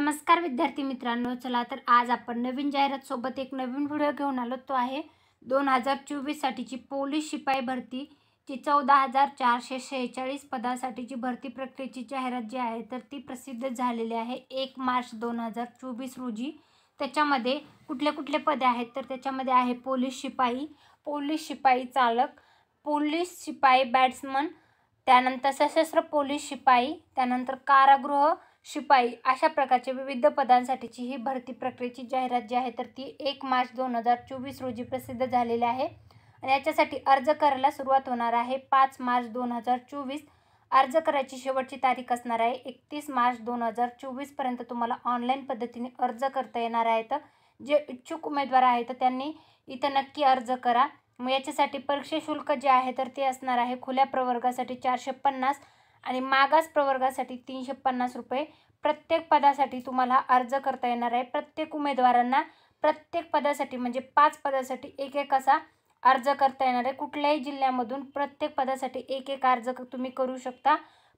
नमस्कार विद्यार्थी मित्रांनो, चला तर आज आपण नवीन जाहिरात सोबत एक नवीन व्हिडिओ घेऊन आलो. तो आहे 2024 साठीची पोलीस शिपाई भरतीची 14,446 पदासाठीची भरती प्रक्रियेची जाहिरात जी आहे तर ती प्रसिद्ध झालेली आहे 1 मार्च 2024 रोजी. त्याच्यामध्ये कुठले कुठले पदे आहेत तर त्याच्यामध्ये आहे पोलीस शिपाई चालक, पोलीस शिपाई बॅट्समन, त्यानंतर सशस्त्र पोलीस शिपाई, त्यानंतर कारागृह शिपाई, अशा प्रकारचे विविध पदांसाठीची ही भरती प्रक्रियेची जाहिरात जी आहे तर ती 1 मार्च 2024 रोजी प्रसिद्ध झालेली आहे. आणि याच्यासाठी अर्ज करायला सुरुवात होणार आहे 5 मार्च 2024. अर्ज करायची शेवटची तारीख असणार आहे 31 मार्च 2024 पर्यंत तुम्हाला ऑनलाईन पद्धतीने अर्ज करता येणार आहे. तर जे इच्छुक उमेदवार आहेत त्यांनी इथं नक्की अर्ज करा. मग याच्यासाठी परीक्षा शुल्क जे आहे तर ते असणार आहे खुल्या प्रवर्गासाठी 450 आणि मागास प्रवर्गासाठी 350 रुपये. प्रत्येक पदासाठी तुम्हाला अर्ज करता येणार आहे. प्रत्येक उमेदवारांना प्रत्येक पदासाठी म्हणजे 5 पदासाठी एक एक असा अर्ज करता येणार आहे. कुठल्याही जिल्ह्यामधून प्रत्येक पदासाठी एक एक अर्ज तुम्ही करू शकता.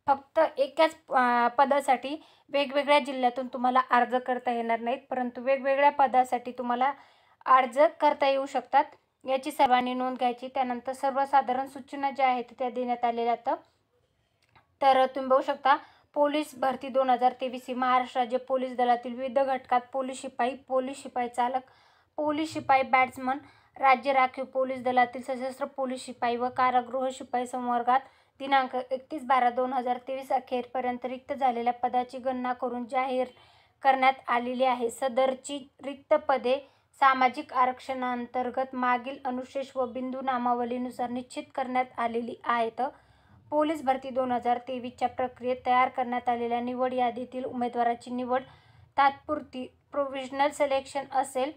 फक्त एकाच पदासाठी वेगवेगळ्या जिल्ह्यातून तुम्हाला अर्ज करता येणार नाहीत, परंतु वेगवेगळ्या पदासाठी तुम्हाला अर्ज करता येऊ शकतात. याची सर्वांनी नोंद घ्यायची. त्यानंतर सर्वसाधारण सूचना ज्या आहेत त्या देण्यात आलेल्या आहेत. तर तुम्ही बघू शकता पोलीस भरती 2023 ही महाराष्ट्र राज्य पोलीस दलातील विविध घटकात पोलीस शिपाई चालक, पोलीस शिपाई बॅट्समन, राज्य राखीव पोलीस दलातील सशस्त्र पोलीस शिपाई व कारागृह शिपाई संवर्गात दिनांक 31/12/2023 अखेरपर्यंत रिक्त झालेल्या पदाची गणना करून जाहीर करण्यात आलेली आहे. सदरची रिक्त पदे सामाजिक आरक्षणाअंतर्गत मागील अनुशेष व बिंदू नामावलीनुसार निश्चित करण्यात आलेली आहेत. पोलीस भरती 2023च्या प्रक्रियेत तयार करण्यात आलेल्या निवड यादीतील उमेदवाराची निवड तात्पुरती प्रोव्हिजनल सिलेक्शन असेल.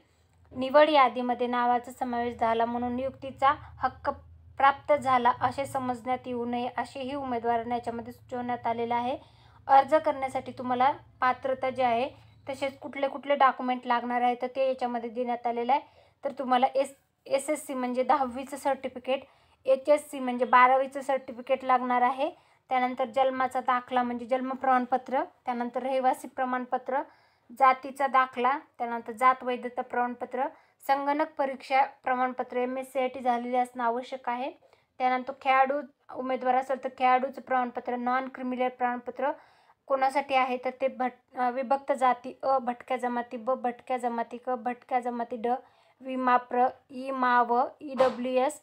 निवड यादीमध्ये नावाचा समावेश झाला म्हणून नियुक्तीचा हक्क प्राप्त झाला असे समजण्यात येऊ नये असेही उमेदवारांना याच्यामध्ये सुचवण्यात आलेलं आहे. अर्ज करण्यासाठी तुम्हाला पात्रता जी आहे तसेच कुठले कुठले डॉक्युमेंट लागणार आहे तर ते याच्यामध्ये देण्यात आलेलं आहे. तर तुम्हाला SSC म्हणजे 10वीचं सर्टिफिकेट, HSC म्हणजे 12वीचं सर्टिफिकेट लागणार आहे. त्यानंतर जन्माचा दाखला म्हणजे जन्म प्रमाणपत्र, त्यानंतर रहिवासी प्रमाणपत्र, जातीचा दाखला, त्यानंतर जात वैधता प्रमाणपत्र, संगणक परीक्षा प्रमाणपत्र MSCIT झालेले असणं आवश्यक आहे. त्यानंतर खेळाडू उमेदवार असेल तर खेळाडूचं प्रमाणपत्र, नॉन क्रिमिनल प्रमाणपत्र कोणासाठी आहे तर ते विभक्त जाती अ, भटक्या जमाती ब, भटक्या जमाती क, भटक्या जमाती ड, विमाप्र, इ-माव, EWS,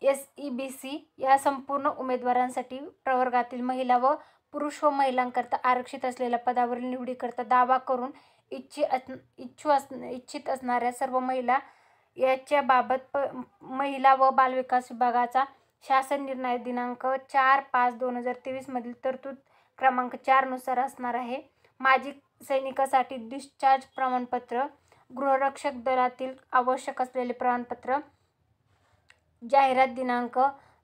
SEBC या संपूर्ण उमेदवारांसाठी प्रवर्गातील महिला व पुरुष व महिलांकरता आरक्षित असलेल्या पदावरील निवडीकरता दावा करून इच्छित असणाऱ्या सर्व महिला याच्याबाबत महिला व बालविकास विभागाचा शासन निर्णय दिनांक 4/5/2023 मधील तरतूद क्रमांक 4 नुसार असणार आहे. माजी सैनिकासाठी डिस्चार्ज प्रमाणपत्र, गृहरक्षक दलातील आवश्यक असलेले प्रमाणपत्र, जाहिरात दिनांक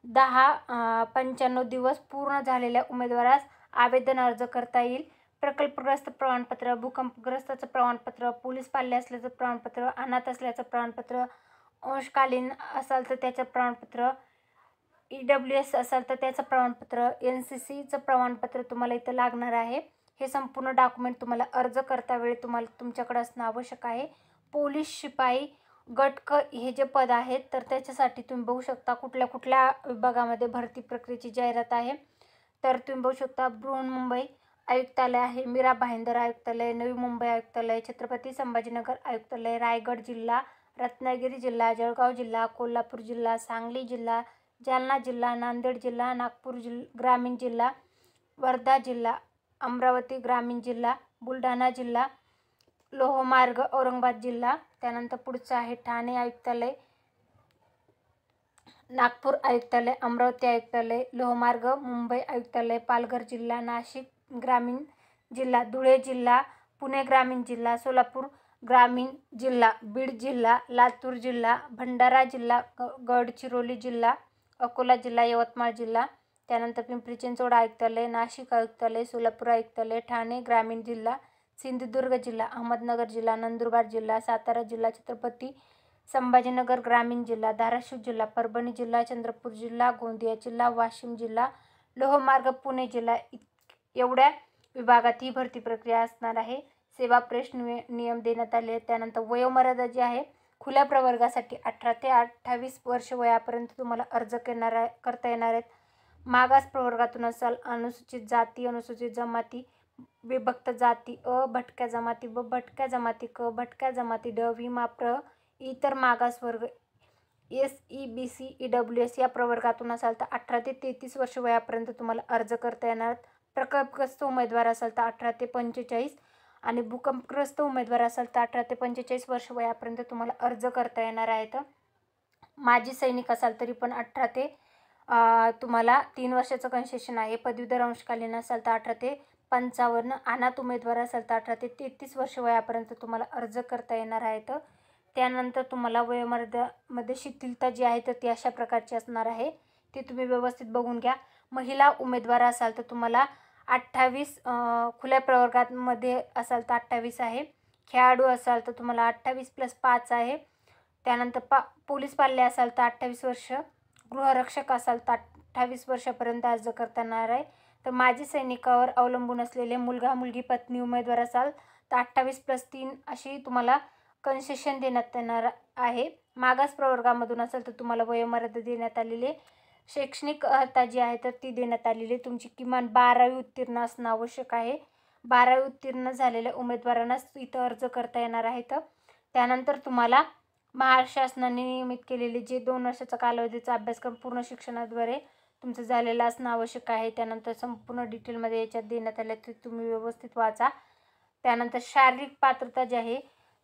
10/95 दिवस पूर्ण झालेल्या उमेदवारास आवेदन अर्ज करता येईल. प्रकल्पग्रस्त प्रमाणपत्र, भूकंपग्रस्ताचं प्रमाणपत्र, पोलीस पाल्य असल्याचं प्रमाणपत्र, अनाथ असल्याचं प्रमाणपत्र, अंशकालीन असाल तर त्याचं प्रमाणपत्र, EWS असाल तर त्याचं प्रमाणपत्र, NCCचं प्रमाणपत्र तुम्हाला इथं लागणार आहे. हे संपूर्ण डॉक्युमेंट तुम्हाला अर्ज करता वेळी तुमच्याकडे असणं आवश्यक आहे. पोलीस शिपाई गट क हे जे पद आहेत तर त्याच्यासाठी तुम्ही बघू शकता कुठल्या कुठल्या विभागामध्ये भरती प्रक्रियेची जाहिरात आहे. तर तुम्ही बघू शकता बृहन्मुंबई आयुक्तालय आहे, मीरा भाईंदर आयुक्तालय, नवी मुंबई आयुक्तालय, छत्रपती संभाजीनगर आयुक्तालय, रायगड जिल्हा, रत्नागिरी जिल्हा, जळगाव जिल्हा, कोल्हापूर जिल्हा, सांगली जिल्हा, जालना जिल्हा, नांदेड जिल्हा, नागपूर ग्रामीण जिल्हा, वर्धा जिल्हा, अमरावती ग्रामीण जिल्हा, बुलढाणा जिल्हा, लोहमार्ग औरंगाबाद जिल्हा. त्यानंतर पुढचं आहे ठाणे आयुक्तालय, नागपूर आयुक्तालय, अमरावती आयुक्तालय, लोहमार्ग मुंबई आयुक्तालय, पालघर जिल्हा, नाशिक ग्रामीण जिल्हा, धुळे जिल्हा, पुणे ग्रामीण जिल्हा, सोलापूर ग्रामीण जिल्हा, बीड जिल्हा, लातूर जिल्हा, भंडारा जिल्हा, गडचिरोली जिल्हा, अकोला जिल्हा, यवतमाळ जिल्हा. त्यानंतर पिंपरी चिंचवड आयुक्तालय, नाशिक आयुक्तालय, सोलापूर आयुक्तालय, ठाणे ग्रामीण जिल्हा, सिंधुदुर्ग जिल्हा, अहमदनगर जिल्हा, नंदुरबार जिल्हा, सातारा जिल्हा, छत्रपती संभाजीनगर ग्रामीण जिल्हा, धाराशिव जिल्हा, परभणी जिल्हा, चंद्रपूर जिल्हा, गोंदिया जिल्हा, वाशिम जिल्हा, लोहमार्ग पुणे जिल्हा. एवढ्या विभागात ही भरती प्रक्रिया असणार आहे. सेवा प्रवेश नियम देण्यात आले आहेत. त्यानंतर वयोमर्यादा जी आहे खुल्या प्रवर्गासाठी 18 ते 28 वर्ष वयापर्यंत तुम्हाला अर्ज करता येणार आहेत. मागास प्रवर्गातून असाल, अनुसूचित जाती, अनुसूचित जमाती, विभक्त जाती, अ भटक्या जमाती, ब भटक्या जमाती, क भटक्या जमाती, ड विमा इतर मागास वर्ग, SEBC EWS या प्रवर्गातून असाल तर 18 ते 33 वर्ष वयापर्यंत तुम्हाला अर्ज करता येणार. प्रकल्पग्रस्त उमेदवार असाल तर 18 ते 45 आणि भूकंपग्रस्त उमेदवार असाल तर 18 ते 45 वर्ष वयापर्यंत तुम्हाला अर्ज करता येणार आहेत. माजी सैनिक असाल तरी पण 18 ते तुम्हाला 3 वर्षाचं कन्सेशन आहे. पदवीधर अंशकालीन असाल तर 18 ते 55, अनाथ उमेदवार असाल तर 18 ते 33 वर्ष वयापर्यंत तुम्हाला अर्ज करता येणार आहेत. त्यानंतर तुम्हाला वयोमर्यादेमध्ये शिथिलता जी आहे तर ती अशा प्रकारची असणार आहे, ती तुम्ही व्यवस्थित बघून घ्या. महिला उमेदवार असाल तर तुम्हाला 28, खुल्या प्रवर्गामध्ये असाल तर 28 आहे. खेळाडू असाल तर तुम्हाला 28+5 आहे. त्यानंतर पोलीस पाल्य असाल तर 28 वर्ष, गृहरक्षक असाल तर 28 वर्षापर्यंत अर्ज करता येणार आहे. तर माजी सैनिकावर अवलंबून असलेले मुलगा मुलगी पत्नी उमेदवार असाल तर 28+3 अशी तुम्हाला कन्सेशन देण्यात येणार आहे. मागास प्रवर्गामधून असेल तर तुम्हाला वयोमर्यादा देण्यात आलेली. शैक्षणिक अर्हता जी आहे तर ती देण्यात आलेली. तुमची किमान 12वी उत्तीर्ण असणं आवश्यक आहे. 12वी उत्तीर्ण झालेल्या उमेदवारांनाच इथं अर्ज करता येणार आहेत. त्यानंतर तुम्हाला महाराष्ट्र शासनाने नियमित केलेले जे 2 वर्षाचा कालावधीचा अभ्यासक्रम पूर्ण शिक्षणाद्वारे तुमचं झालेलं असणं आवश्यक आहे. त्यानंतर संपूर्ण डिटेलमध्ये याच्यात देण्यात आले, ते तुम्ही व्यवस्थित वाचा. त्यानंतर शारीरिक पात्रता जी आहे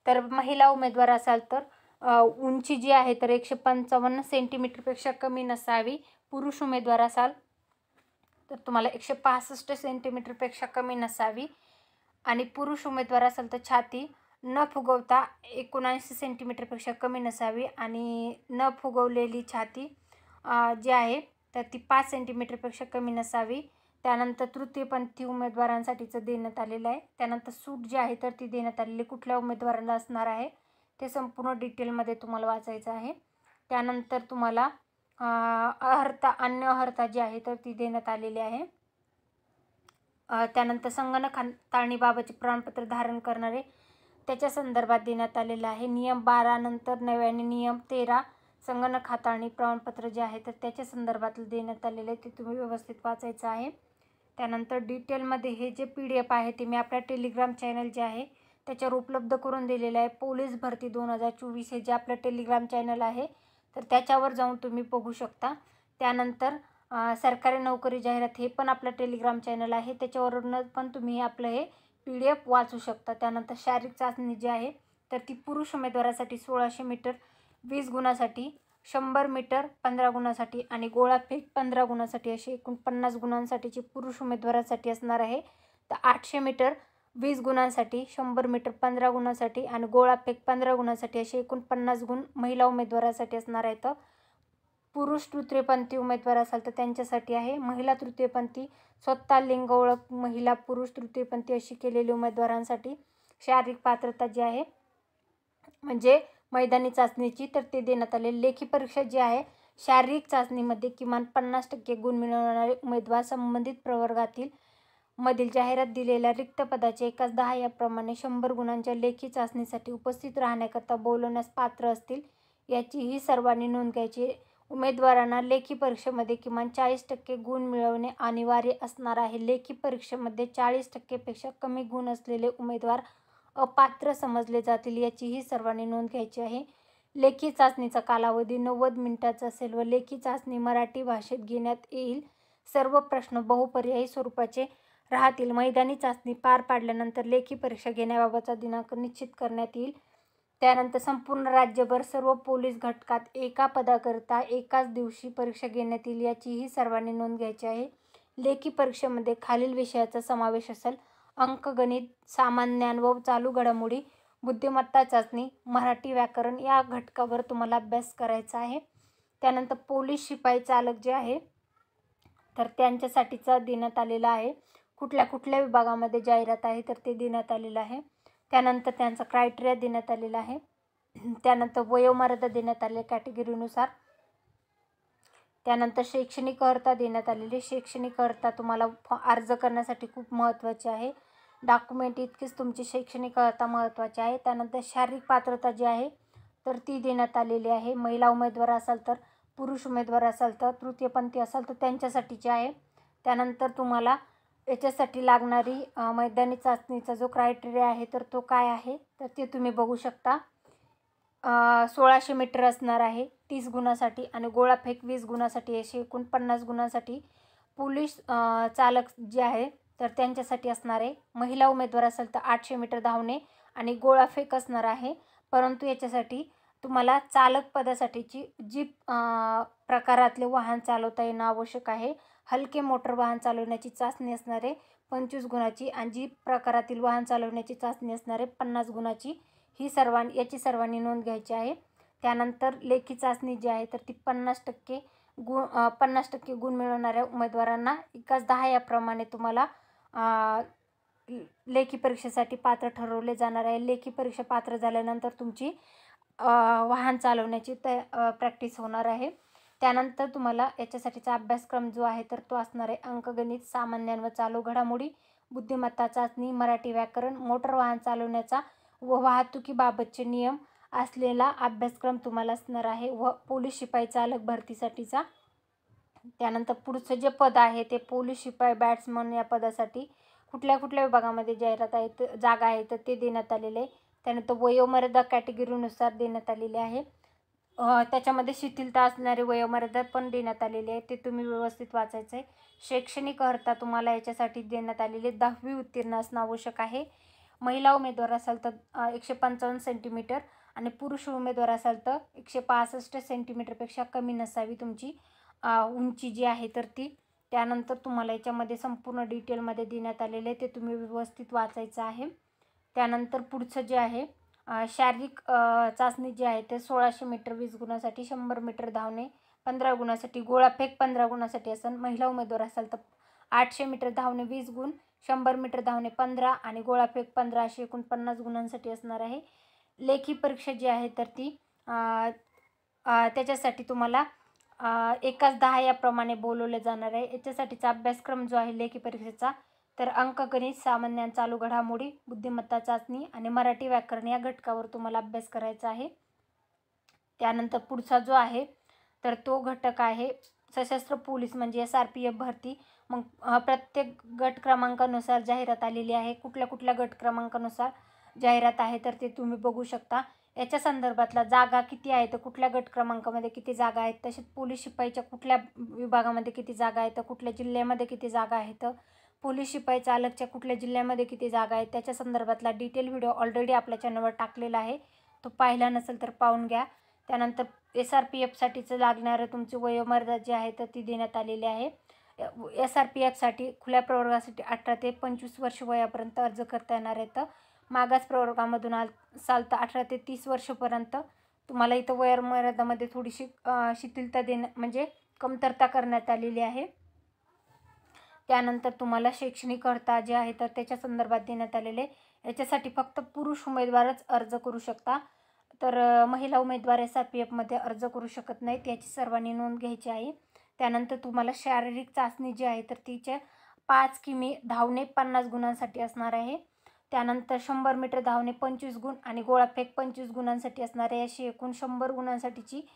तर महिला उमेदवार असाल तर उंची जी आहे तर 155 सेंटीमीटरपेक्षा कमी नसावी. पुरुष उमेदवार असाल तर तुम्हाला 165 सेंटीमीटरपेक्षा कमी नसावी. आणि पुरुष उमेदवार असाल तर छाती न फुगवता 79 सेंटीमीटरपेक्षा कमी नसावी आणि न फुगवलेली छाती जी आहे तर ती 5 सेंटीमीटरपेक्षा कमी नसावी. त्यानंतर तृतीयपंथी उमेदवारांसाठीचं देण्यात आलेलं आहे. त्यानंतर सूट जी आहे तर ती देण्यात आलेली कुठल्या उमेदवाराला असणार आहे ते संपूर्ण डिटेलमध्ये तुम्हाला वाचायचं आहे. त्यानंतर तुम्हाला अन्य अर्हता जी आहे तर ती देण्यात आलेली आहे. त्यानंतर संगणक हाताळणीबाबतचे प्रमाणपत्र धारण करणारे त्याच्या संदर्भात देण्यात आलेलं आहे. नियम 12 नंतर नव्याने नियम 13 संगणक हाताळणी प्रमाणपत्र जे आहे तर त्याच्या संदर्भात देण्यात आलेले ते तुम्ही व्यवस्थित वाचायचं आहे. त्यानंतर डिटेलमध्ये हे जे PDF आहे ते मी आपल्या टेलिग्राम चॅनल जे आहे त्याच्यावर उपलब्ध करून दिलेलं आहे. पोलीस भरती 2024 हे जे आपलं टेलिग्राम चॅनल आहे तर त्याच्यावर जाऊन तुम्ही बघू शकता. त्यानंतर सरकारी नोकरी जाहिरात हे पण आपलं टेलिग्राम चॅनल आहे, त्याच्यावरून पण तुम्ही आपलं हे PDF वाचू शकता. त्यानंतर शारीरिक चाचणी जी आहे तर ती पुरुष उमेदवारासाठी 1600 मीटर 20 गुणासाठी, 100 मीटर 15 गुणासाठी आणि गोळाफेक 15 गुणासाठी अशी एकूण 50 गुणांसाठीची पुरुष उमेदवारासाठी असणार आहे. तर 800 मीटर 20 गुणांसाठी, 100 मीटर 15 गुणांसाठी आणि गोळाफेक 15 गुणांसाठी असे एकूण 50 गुण महिला उमेदवारासाठी असणार आहेत. पुरुष तृतीयपंथी उमेदवार असाल तर त्यांच्यासाठी आहे. महिला तृतीयपंथी स्वतः लिंग ओळख महिला पुरुष तृतीयपंथी अशी केलेली उमेदवारांसाठी शारीरिक पात्रता जी आहे म्हणजे मैदानी चाचणीची तर ते देण्यात आले. लेखी परीक्षा जी आहे शारीरिक चाचणीमध्ये किमान 50% गुण मिळवणारे उमेदवार संबंधित प्रवर्गातील मधील जाहिरात दिलेल्या रिक्त पदाचे 1/10 याप्रमाणे 100 गुणांच्या लेखी चाचणीसाठी उपस्थित राहण्याकरता बोलवण्यास पात्र असतील याचीही सर्वांनी नोंद घ्यायची. उमेदवारांना लेखी परीक्षेमध्ये किमान 40% गुण मिळवणे अनिवार्य असणार आहे. लेखी परीक्षेमध्ये 40% पेक्षा कमी गुण असलेले उमेदवार अपात्र समजले जातील याचीही सर्वांनी नोंद घ्यायची आहे. लेखी चाचणीचा कालावधी 90 मिनिटाचा असेल व लेखी चाचणी मराठी भाषेत घेण्यात येईल. सर्व प्रश्न बहुपर्यायी स्वरूपाचे राहतील. मैदानी चाचणी पार पाडल्यानंतर लेखी परीक्षा घेण्याबाबतचा दिनांक निश्चित करण्यात येईल. त्यानंतर संपूर्ण राज्यभर सर्व पोलीस घटकात एका पदाकरिता एकाच दिवशी परीक्षा घेण्यात येईल याचीही सर्वांनी नोंद घ्यायची आहे. लेखी परीक्षेमध्ये खालील विषयाचा समावेश असेल: अंकगणित, सामान्य ज्ञान व चालू घडामोडी, बुद्धिमत्ता चाचणी, मराठी व्याकरण या घटकावर तुम्हाला अभ्यास करायचा आहे. त्यानंतर पोलीस शिपाई चालक जे आहे तर त्यांच्यासाठीचा देण्यात आलेला आहे. कुठल्या कुठल्या विभागामध्ये जाहिरात आहे तर ते देण्यात आलेलं आहे. त्यानंतर त्यांचा क्रायटेरिया देण्यात आलेला आहे. त्यानंतर वयोमर्यादा देण्यात आले कॅटेगरीनुसार. त्यानंतर शैक्षणिक अर्हता देण्यात आलेली. शैक्षणिक अर्हता तुम्हाला अर्ज करण्यासाठी खूप महत्त्वाची आहे. डॉक्युमेंट इतकीच तुमची शैक्षणिक अर्हता महत्त्वाची आहे. त्यानंतर शारीरिक पात्रता जी आहे तर ती देण्यात आलेली आहे. महिला उमेदवार असाल तर, पुरुष उमेदवार असाल तर, तृतीयपंथी असाल तर त्यांच्यासाठीची आहे. त्यानंतर तुम्हाला याच्यासाठी लागणारी मैदानी चाचणीचा जो क्रायटेरिया आहे तर तो काय आहे तर ते तुम्ही बघू शकता. 1600 मीटर असणार आहे 30 गुणासाठी आणि गोळाफेक 20 गुणासाठी, असे एकूण 50 गुणासाठी पोलीस चालक जे आहे तर त्यांच्यासाठी असणार आहे. महिला उमेदवार असेल तर 800 मीटर धावणे आणि गोळाफेक असणार आहे. परंतु याच्यासाठी तुम्हाला चालक पदासाठीची जीप प्रकारातले वाहन चालवता येणं आवश्यक आहे. हलके मोटर वाहन चालवण्याची चाचणी असणार आहे 25 गुणाची आणि जीप प्रकारातील वाहन चालवण्याची चाचणी असणार आहे 50 गुणाची. याची सर्वांनी नोंद घ्यायची आहे. त्यानंतर लेखी चाचणी जी आहे तर ती 50% गुण मिळवणाऱ्या उमेदवारांना 1:10 याप्रमाणे तुम्हाला लेखी परीक्षेसाठी पात्र ठरवले जाणार आहे. लेखी परीक्षा पात्र झाल्यानंतर तुमची वाहन चालवण्याची प्रॅक्टिस होणार आहे. त्यानंतर तुम्हाला याच्यासाठीचा अभ्यासक्रम जो आहे तर तो असणार आहे अंकगणित, सामान्य व चालू घडामोडी, बुद्धिमत्ता चाचणी, मराठी व्याकरण, मोटर वाहन चालवण्याचा व वाहतुकीबाबतचे नियम असलेला अभ्यासक्रम तुम्हाला असणार आहे व पोलीस शिपाई चालक भरतीसाठीचा. त्यानंतर पुढचं जे पद आहे ते पोलीस शिपाई बॅट्समन या पदासाठी कुठल्या विभागामध्ये जाहिरात आहे तर जागा आहे तर ते देण्यात आलेले आहे. त्यानंतर वयोमर्यादा कॅटेगरीनुसार देण्यात आलेले आहे. त्याच्यामध्ये शिथिलता असणारे वयोमर्यादा पण देण्यात आलेली आहे, ते तुम्ही व्यवस्थित वाचायचं आहे. शैक्षणिक अर्हता तुम्हाला याच्यासाठी देण्यात आलेली 10वी उत्तीर्ण असणं आवश्यक आहे. महिला उमेदवार असाल तर 155 सेंटीमीटर आणि पुरुष उमेदवार असाल तर 165 सेंटीमीटरपेक्षा कमी नसावी तुमची उंची जी आहे तर ती. त्यानंतर तुम्हाला याच्यामध्ये संपूर्ण डिटेलमध्ये देण्यात आलेले आहे, ते तुम्ही व्यवस्थित वाचायचं आहे. त्यानंतर पुढचं जे आहे शारीरिक चाचणी जी आहे ते 1600 मीटर 20 गुणासाठी, 100 मीटर धावणे 15 गुणासाठी, गोळाफेक 15 गुणासाठी असेल. महिला उमेदवार असाल तर 800 मीटर धावणे 20 गुण, 100 मीटर धावणे 15 आणि गोळाफेक 15 असे एकूण 50 गुणांसाठी असणार आहे. लेखी परीक्षा जी आहे तर ती त्याच्यासाठी तुम्हाला 1:10 याप्रमाणे बोलवले जाणार आहे. याच्यासाठीचा अभ्यासक्रम जो आहे लेखी परीक्षेचा तर अंकगणित, सामान्य चालू घडामोडी, बुद्धिमत्ता चाचणी आणि मराठी व्याकरण या घटकावर तुम्हाला अभ्यास करायचा आहे. त्यानंतर पुढचा जो आहे तर तो घटक आहे सशस्त्र पोलीस म्हणजे SRPF भरती. मग प्रत्येक गट क्रमांकानुसार जाहिरात आलेली आहे. कुठल्या गट क्रमांकानुसार जाहिरात आहे तर ते तुम्ही बघू शकता. याच्या संदर्भातला जागा किती आहे तर कुठल्या गट क्रमांकामध्ये किती जागा आहेत, तसेच पोलीस शिपाईच्या कुठल्या विभागामध्ये किती जागा आहेत, कुठल्या जिल्ह्यामध्ये किती जागा आहेत, पोलीस शिपाई चालकच्या कुठल्या जिल्ह्यामध्ये किती जागा आहेत त्याच्या संदर्भातला डिटेल व्हिडिओ ऑलरेडी आपल्या चॅनलवर टाकलेला आहे, तो पाहिला नसेल तर पाहून घ्या. त्यानंतर SRPFसाठीचं लागणारं तुमची वयोमर्यादा जी आहे तर ती देण्यात आलेली आहे. SRPFसाठी खुल्या प्रवर्गासाठी 18 ते 25 वर्ष वयापर्यंत अर्ज करता येणार आहेत. मागास प्रवर्गामधून असाल तर 18 ते 30 वर्षपर्यंत तुम्हाला इथं वयोमर्यादामध्ये थोडीशी शिथिलता म्हणजे कमतरता करण्यात आलेली आहे. त्यानंतर तुम्हाला शैक्षणिक अर्हता जे आहे तर त्याच्या संदर्भात देण्यात आलेले. याच्यासाठी फक्त पुरुष उमेदवारच अर्ज करू शकता, तर महिला उमेदवार SRPFमध्ये अर्ज करू शकत नाहीत, याची सर्वांनी नोंद घ्यायची आहे. त्यानंतर तुम्हाला शारीरिक चाचणी जी आहे तर तिचे 5 किमी धावणे 50 गुणांसाठी असणार आहे. त्यानंतर 100 मीटर धावणे 25 गुण आणि गोळाफेक 25 गुणांसाठी असणार आहे. अशी एकूण 100 गुणांसाठीची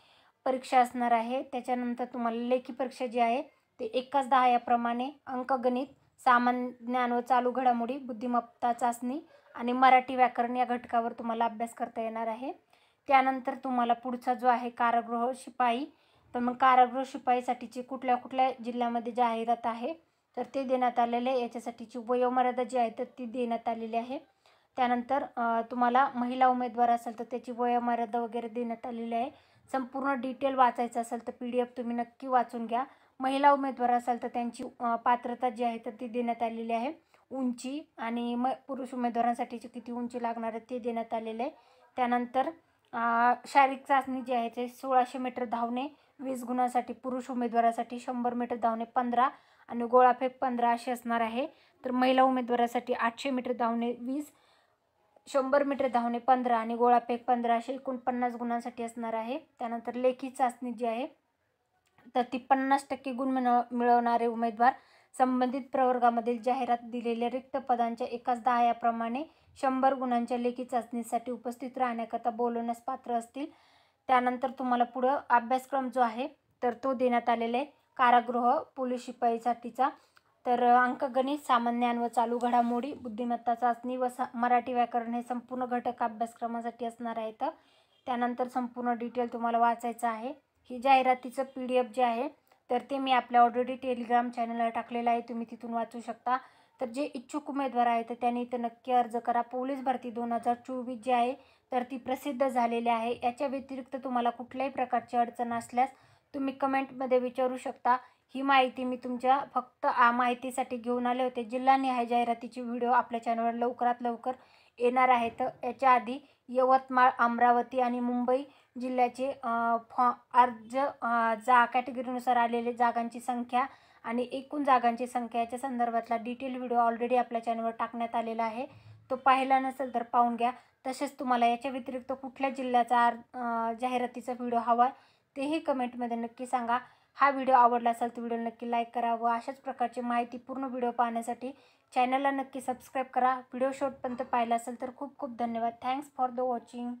परीक्षा असणार आहे. त्याच्यानंतर तुम्हाला लेखी परीक्षा जी आहे ते 1:10 याप्रमाणे अंकगणित, सामान्य ज्ञान व चालू घडामोडी, बुद्धिमत्ता चाचणी आणि मराठी व्याकरण या घटकावर तुम्हाला अभ्यास करता येणार आहे. त्यानंतर तुम्हाला पुढचा जो आहे कारागृह शिपाई, तर मग कारागृह शिपाईसाठीची कुठल्या जिल्ह्यामध्ये जाहिरात आहे तर ते देण्यात आलेले. याच्यासाठीची वयोमर्यादा जी आहे तर ती देण्यात आलेली आहे. त्यानंतर तुम्हाला महिला उमेदवार असेल तर त्याची वयोमर्यादा वगैरे देण्यात आलेली आहे. संपूर्ण डिटेल वाचायचं असेल तर PDF तुम्ही नक्की वाचून घ्या. महिला उमेदवार असाल तर त्यांची पात्रता जी आहे तर ती देण्यात आलेली आहे. उंची आणि पुरुष उमेदवारांसाठीची किती उंची लागणार आहे ते देण्यात आलेलं आहे. त्यानंतर शारीरिक चाचणी जी आहे ते 1600 मीटर धावणे 20 गुणांसाठी पुरुष उमेदवारासाठी, 100 मीटर धावणे 15 आणि गोळाफेक 15 अशी असणार आहे. तर महिला उमेदवारासाठी 800 मीटर धावणे 20, 100 मीटर धावणे 15 आणि गोळाफेक 15 असे एकूण 50 गुणांसाठी असणार आहे. त्यानंतर लेखी चाचणी जी आहे तर ती 50% गुण मिळवणारे उमेदवार संबंधित प्रवर्गामधील जाहिरात दिलेल्या रिक्त पदांच्या एकाच 10 याप्रमाणे 100 गुणांच्या लेखी चाचणीसाठी उपस्थित राहण्याकरता बोलवण्यास पात्र असतील. त्यानंतर तुम्हाला पुढं अभ्यासक्रम जो आहे तर तो देण्यात आलेला आहे कारागृह पोलीस शिपाईसाठीचा. तर अंकगणित, सामान्य व चालू घडामोडी, बुद्धिमत्ता चाचणी व मराठी व्याकरण हे संपूर्ण घटक अभ्यासक्रमासाठी असणार आहेत. त्यानंतर संपूर्ण डिटेल तुम्हाला वाचायचं आहे. ही जाहिरातीचं PDF जे आहे तर ते मी आपल्या ऑलरेडी टेलिग्राम चॅनलला टाकलेलं आहे, तुम्ही तिथून वाचू शकता. तर जे इच्छुक उमेदवार आहेत तर त्यांनी इथं नक्की अर्ज करा. पोलीस भरती 2024 जी आहे तर ती प्रसिद्ध झालेली आहे. याच्या व्यतिरिक्त तुम्हाला कुठल्याही प्रकारची अडचण असल्यास तुम्ही कमेंटमध्ये विचारू शकता. ही माहिती मी तुमच्या फक्त माहितीसाठी घेऊन आले होते. जिल्हानिहाय जाहिरातीची व्हिडिओ आपल्या चॅनलवर लवकरात लवकर येणार आहेत. याच्या आधी यवतमाळ, अमरावती आणि मुंबई जिल्ह्याचे अर्ज कॅटेगरीनुसार आलेले जागांची संख्या आणि एकूण जागांची संख्या याच्या संदर्भातला डिटेल व्हिडिओ ऑलरेडी आपल्या चॅनलवर टाकण्यात आलेला आहे. तो पाहिला नसेल तर पाहून घ्या. तसेच तुम्हाला याच्या व्यतिरिक्त कुठल्या जिल्ह्याचा जाहिरातीचा व्हिडिओ हवा तेही कमेंटमध्ये नक्की सांगा. हा व्हिडिओ आवडला असेल तर व्हिडिओला नक्की लाईक करा व अशाच प्रकारची माहिती पूर्ण व्हिडिओ पाहण्यासाठी चॅनलला नक्की सबस्क्राईब करा. व्हिडिओ शेवटपर्यंत पाहिला असेल तर खूप खूप धन्यवाद. Thanks for the watching.